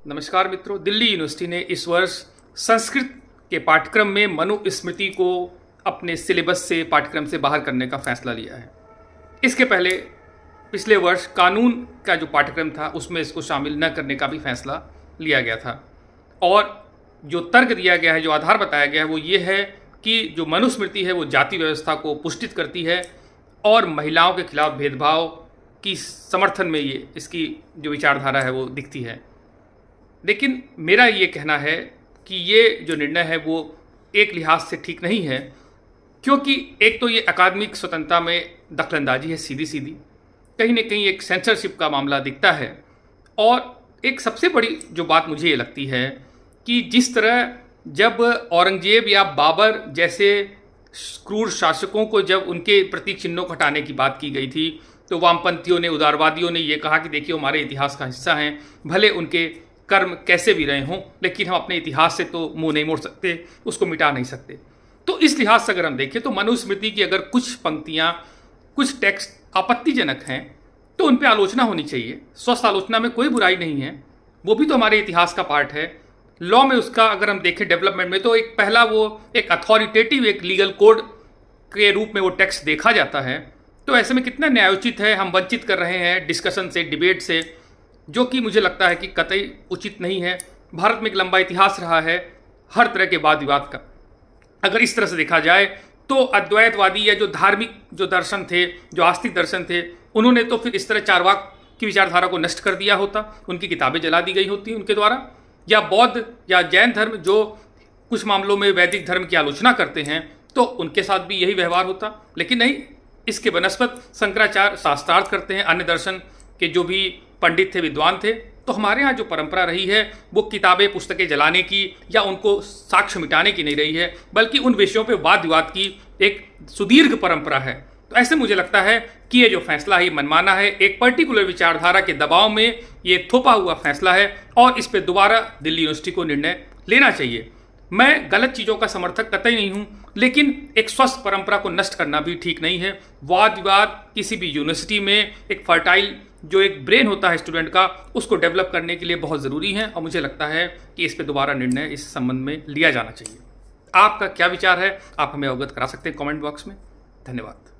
नमस्कार मित्रों, दिल्ली यूनिवर्सिटी ने इस वर्ष संस्कृत के पाठ्यक्रम में मनुस्मृति को अपने सिलेबस से पाठ्यक्रम से बाहर करने का फैसला लिया है। इसके पहले पिछले वर्ष कानून का जो पाठ्यक्रम था उसमें इसको शामिल न करने का भी फैसला लिया गया था। और जो तर्क दिया गया है, जो आधार बताया गया है, वो ये है कि जो मनुस्मृति है वो जाति व्यवस्था को पुष्टित करती है और महिलाओं के खिलाफ भेदभाव की समर्थन में ये इसकी जो विचारधारा है वो दिखती है। लेकिन मेरा ये कहना है कि ये जो निर्णय है वो एक लिहाज से ठीक नहीं है, क्योंकि एक तो ये अकादमिक स्वतंत्रता में दखलंदाजी है, सीधी सीधी कहीं ना कहीं एक सेंसरशिप का मामला दिखता है। और एक सबसे बड़ी जो बात मुझे ये लगती है कि जिस तरह जब औरंगजेब या बाबर जैसे क्रूर शासकों को जब उनके प्रतीक चिन्हों को हटाने की बात की गई थी, तो वामपंथियों ने, उदारवादियों ने ये कहा कि देखिए हमारे इतिहास का हिस्सा हैं, भले उनके कर्म कैसे भी रहे हों, लेकिन हम अपने इतिहास से तो मुंह नहीं मोड़ सकते, उसको मिटा नहीं सकते। तो इस लिहाज से अगर हम देखें तो मनुस्मृति की अगर कुछ पंक्तियां, कुछ टेक्स्ट आपत्तिजनक हैं तो उन पर आलोचना होनी चाहिए। स्वस्थ आलोचना में कोई बुराई नहीं है, वो भी तो हमारे इतिहास का पार्ट है। लॉ में उसका अगर हम देखें डेवलपमेंट में, तो एक पहला वो एक अथॉरिटेटिव एक लीगल कोड के रूप में वो टेक्स्ट देखा जाता है। तो ऐसे में कितना न्यायोचित है, हम वंचित कर रहे हैं डिस्कशन से, डिबेट से, जो कि मुझे लगता है कि कतई उचित नहीं है। भारत में एक लंबा इतिहास रहा है हर तरह के वाद विवाद का। अगर इस तरह से देखा जाए तो अद्वैतवादी या जो धार्मिक जो दर्शन थे, जो आस्तिक दर्शन थे, उन्होंने तो फिर इस तरह चारवाक की विचारधारा को नष्ट कर दिया होता, उनकी किताबें जला दी गई होती उनके द्वारा। या बौद्ध या जैन धर्म जो कुछ मामलों में वैदिक धर्म की आलोचना करते हैं, तो उनके साथ भी यही व्यवहार होता। लेकिन नहीं, इसके बनस्पत शंकराचार्य शास्त्रार्थ करते हैं, अन्य दर्शन के जो भी पंडित थे, विद्वान थे। तो हमारे यहाँ जो परंपरा रही है वो किताबें, पुस्तकें जलाने की या उनको साक्ष्य मिटाने की नहीं रही है, बल्कि उन विषयों पे वाद विवाद की एक सुदीर्घ परंपरा है। तो ऐसे मुझे लगता है कि ये जो फैसला है ये मनमाना है, एक पर्टिकुलर विचारधारा के दबाव में ये थोपा हुआ फैसला है और इस पर दोबारा दिल्ली यूनिवर्सिटी को निर्णय लेना चाहिए। मैं गलत चीज़ों का समर्थक कतई नहीं हूँ, लेकिन एक स्वस्थ परंपरा को नष्ट करना भी ठीक नहीं है। वाद विवाद किसी भी यूनिवर्सिटी में एक फर्टाइल जो एक ब्रेन होता है स्टूडेंट का, उसको डेवलप करने के लिए बहुत ज़रूरी है। और मुझे लगता है कि इस पे दोबारा निर्णय इस संबंध में लिया जाना चाहिए। आपका क्या विचार है, आप हमें अवगत करा सकते हैं कमेंट बॉक्स में। धन्यवाद।